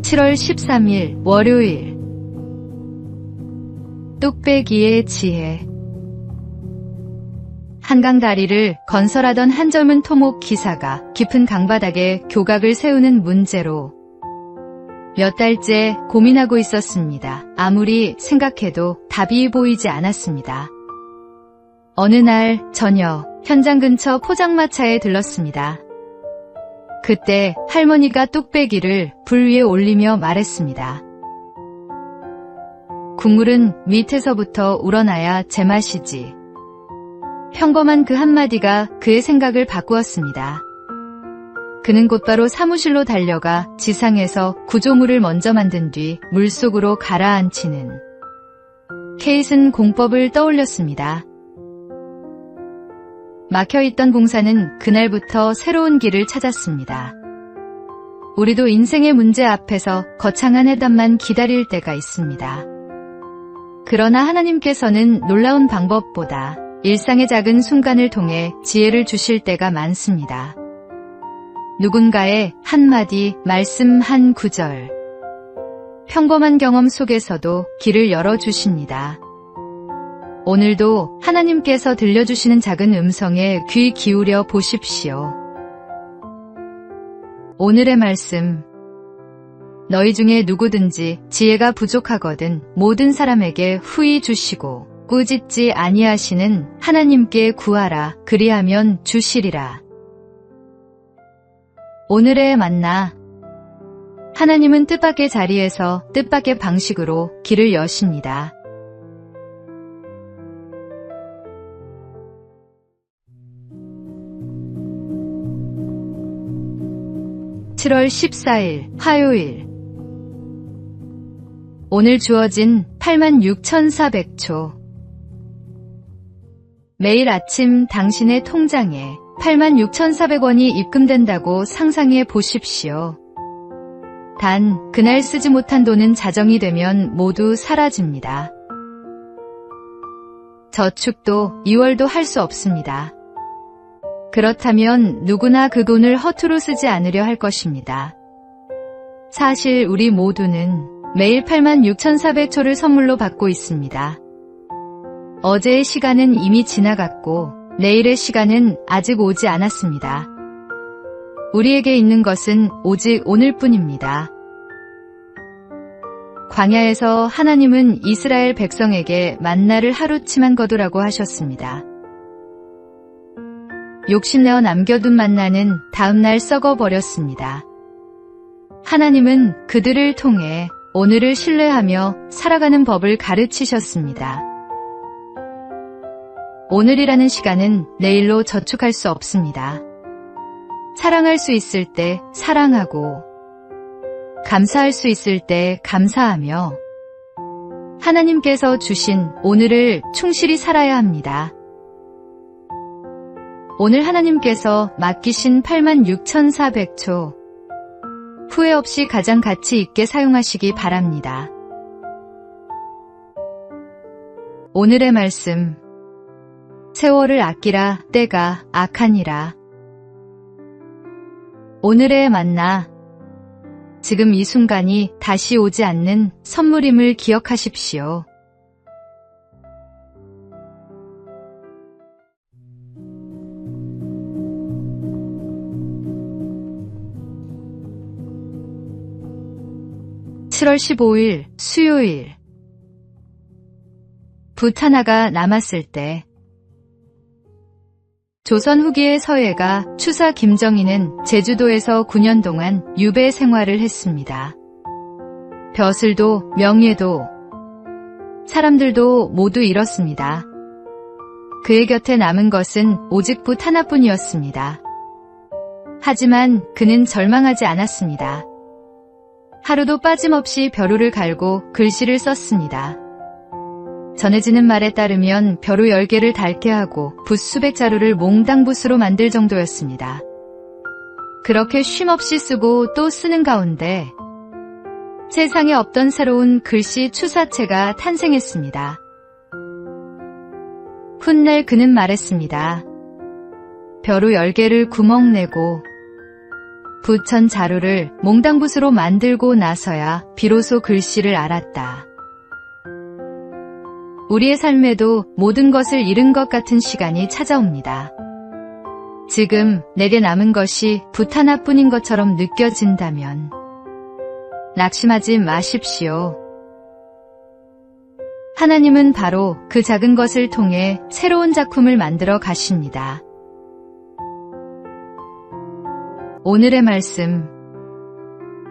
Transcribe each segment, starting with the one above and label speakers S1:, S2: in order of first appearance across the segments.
S1: 7월 13일 월요일. 뚝배기의 지혜. 한강 다리를 건설하던 한 젊은 토목 기사가 깊은 강바닥에 교각을 세우는 문제로 몇 달째 고민하고 있었습니다. 아무리 생각해도 답이 보이지 않았습니다. 어느 날 저녁, 현장 근처 포장마차에 들렀습니다. 그때 할머니가 뚝배기를 불 위에 올리며 말했습니다. 국물은 밑에서부터 우러나야 제맛이지. 평범한 그 한마디가 그의 생각을 바꾸었습니다. 그는 곧바로 사무실로 달려가 지상에서 구조물을 먼저 만든 뒤 물속으로 가라앉히는 케이슨 공법을 떠올렸습니다. 막혀있던 봉사는 그날부터 새로운 길을 찾았습니다. 우리도 인생의 문제 앞에서 거창한 해답만 기다릴 때가 있습니다. 그러나 하나님께서는 놀라운 방법보다 일상의 작은 순간을 통해 지혜를 주실 때가 많습니다. 누군가의 한마디, 말씀 한 구절, 평범한 경험 속에서도 길을 열어주십니다. 오늘도 하나님께서 들려주시는 작은 음성에 귀 기울여 보십시오. 오늘의 말씀. 너희 중에 누구든지 지혜가 부족하거든 모든 사람에게 후히 주시고 꾸짖지 아니하시는 하나님께 구하라. 그리하면 주시리라. 오늘의 만나. 하나님은 뜻밖의 자리에서 뜻밖의 방식으로 길을 여십니다. (7월 14일) 화요일. 오늘 주어진 86,400초. 매일 아침 당신의 통장에 86,400원이 입금된다고 상상해 보십시오. 단, 그날 쓰지 못한 돈은 자정이 되면 모두 사라집니다. 저축도 2월도 할 수 없습니다. 그렇다면 누구나 그 돈을 허투루 쓰지 않으려 할 것입니다. 사실 우리 모두는 매일 86,400초를 선물로 받고 있습니다. 어제의 시간은 이미 지나갔고 내일의 시간은 아직 오지 않았습니다. 우리에게 있는 것은 오직 오늘뿐입니다. 광야에서 하나님은 이스라엘 백성에게 만나를 하루치만 거두라고 하셨습니다. 욕심내어 남겨둔 만나는 다음날 썩어버렸습니다. 하나님은 그들을 통해 오늘을 신뢰하며 살아가는 법을 가르치셨습니다. 오늘이라는 시간은 내일로 저축할 수 없습니다. 사랑할 수 있을 때 사랑하고 감사할 수 있을 때 감사하며 하나님께서 주신 오늘을 충실히 살아야 합니다. 오늘 하나님께서 맡기신 86,400초 후회 없이 가장 가치 있게 사용하시기 바랍니다. 오늘의 말씀. 세월을 아끼라. 때가 악하니라. 오늘의 만나. 지금 이 순간이 다시 오지 않는 선물임을 기억하십시오. (7월 15일) 수요일. 붓 하나가 남았을 때. 조선 후기의 서예가 추사 김정희는 제주도에서 9년 동안 유배 생활을 했습니다. 벼슬도 명예도 사람들도 모두 잃었습니다. 그의 곁에 남은 것은 오직 붓 하나뿐이었습니다. 하지만 그는 절망하지 않았습니다. 하루도 빠짐없이 벼루를 갈고 글씨를 썼습니다. 전해지는 말에 따르면 벼루 10개를 닳게 하고 붓 수백 자루를 몽당붓으로 만들 정도였습니다. 그렇게 쉼없이 쓰고 또 쓰는 가운데 세상에 없던 새로운 글씨 추사체가 탄생했습니다. 훗날 그는 말했습니다. 벼루 10개를 구멍내고 부천 자루를 몽당붓으로 만들고 나서야 비로소 글씨를 알았다. 우리의 삶에도 모든 것을 잃은 것 같은 시간이 찾아옵니다. 지금 내게 남은 것이 붓 하나뿐인 것처럼 느껴진다면 낙심하지 마십시오. 하나님은 바로 그 작은 것을 통해 새로운 작품을 만들어 가십니다. 오늘의 말씀.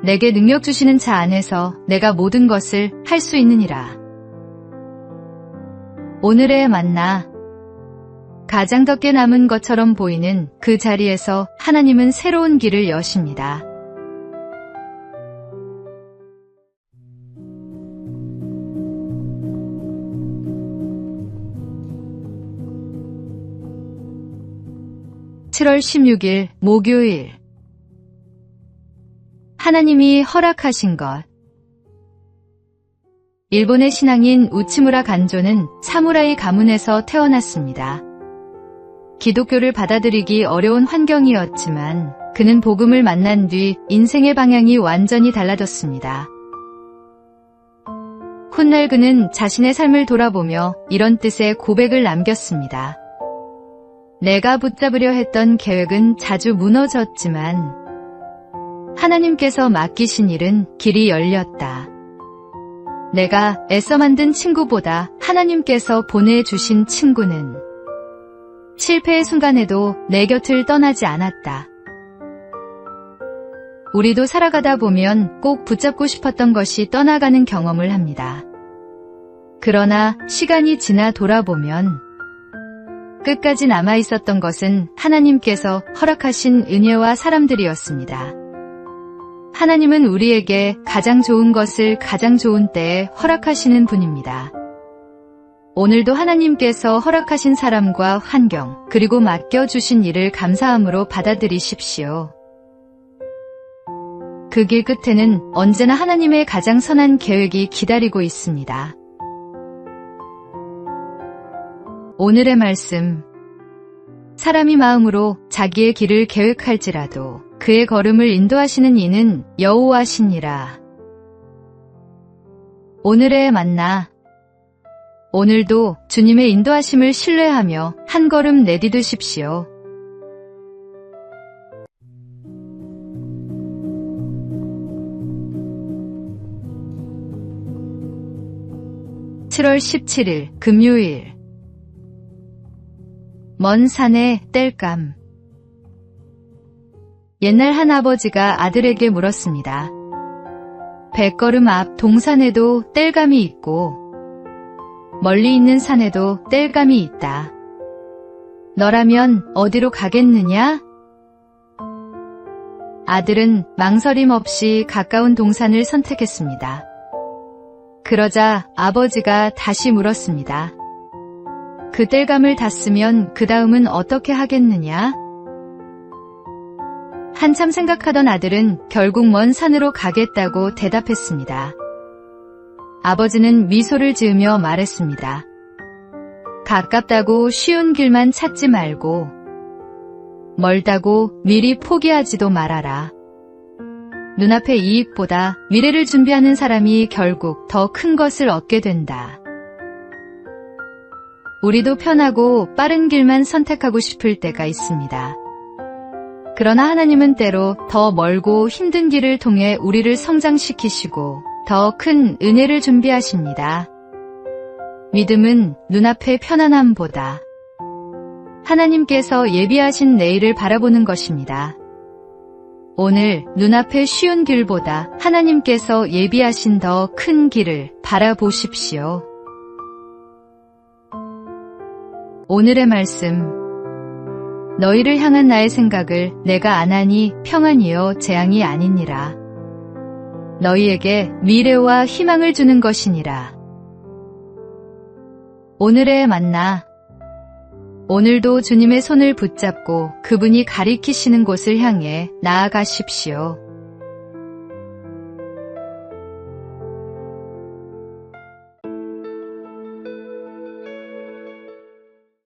S1: 내게 능력 주시는 자 안에서 내가 모든 것을 할 수 있느니라. 오늘의 만나. 가장 적게 남은 것처럼 보이는 그 자리에서 하나님은 새로운 길을 여십니다. (7월 16일) 목요일. 하나님이 허락하신 것. 일본의 신앙인 우치무라 간조는 사무라이 가문에서 태어났습니다. 기독교를 받아들이기 어려운 환경이었지만 그는 복음을 만난 뒤 인생의 방향이 완전히 달라졌습니다. 훗날 그는 자신의 삶을 돌아보며 이런 뜻의 고백을 남겼습니다. 내가 붙잡으려 했던 계획은 자주 무너졌지만 하나님께서 맡기신 일은 길이 열렸다. 내가 애써 만든 친구보다 하나님께서 보내주신 친구는 실패의 순간에도 내 곁을 떠나지 않았다. 우리도 살아가다 보면 꼭 붙잡고 싶었던 것이 떠나가는 경험을 합니다. 그러나 시간이 지나 돌아보면 끝까지 남아있었던 것은 하나님께서 허락하신 은혜와 사람들이었습니다. 하나님은 우리에게 가장 좋은 것을 가장 좋은 때에 허락하시는 분입니다. 오늘도 하나님께서 허락하신 사람과 환경, 그리고 맡겨주신 일을 감사함으로 받아들이십시오. 그 길 끝에는 언제나 하나님의 가장 선한 계획이 기다리고 있습니다. 오늘의 말씀. 사람이 마음으로 자기의 길을 계획할지라도 그의 걸음을 인도하시는 이는 여호와시니라. 오늘의 만나. 오늘도 주님의 인도하심을 신뢰하며 한 걸음 내디디십시오. (7월 17일) 금요일. 먼 산의 땔감. 옛날 한 아버지가 아들에게 물었습니다. 100걸음 앞 동산에도 땔감이 있고 멀리 있는 산에도 땔감이 있다. 너라면 어디로 가겠느냐? 아들은 망설임 없이 가까운 동산을 선택했습니다. 그러자 아버지가 다시 물었습니다. 그 땔감을 땄으면 그 다음은 어떻게 하겠느냐? 한참 생각하던 아들은 결국 먼 산으로 가겠다고 대답했습니다. 아버지는 미소를 지으며 말했습니다. 가깝다고 쉬운 길만 찾지 말고 멀다고 미리 포기하지도 말아라. 눈앞의 이익보다 미래를 준비하는 사람이 결국 더 큰 것을 얻게 된다. 우리도 편하고 빠른 길만 선택하고 싶을 때가 있습니다. 그러나 하나님은 때로 더 멀고 힘든 길을 통해 우리를 성장시키시고 더 큰 은혜를 준비하십니다. 믿음은 눈앞의 편안함보다 하나님께서 예비하신 내일을 바라보는 것입니다. 오늘 눈앞의 쉬운 길보다 하나님께서 예비하신 더 큰 길을 바라보십시오. 오늘의 말씀. 너희를 향한 나의 생각을 내가 아나니 평안이요 재앙이 아니니라. 너희에게 미래와 희망을 주는 것이니라. 오늘의 만나. 오늘도 주님의 손을 붙잡고 그분이 가리키시는 곳을 향해 나아가십시오.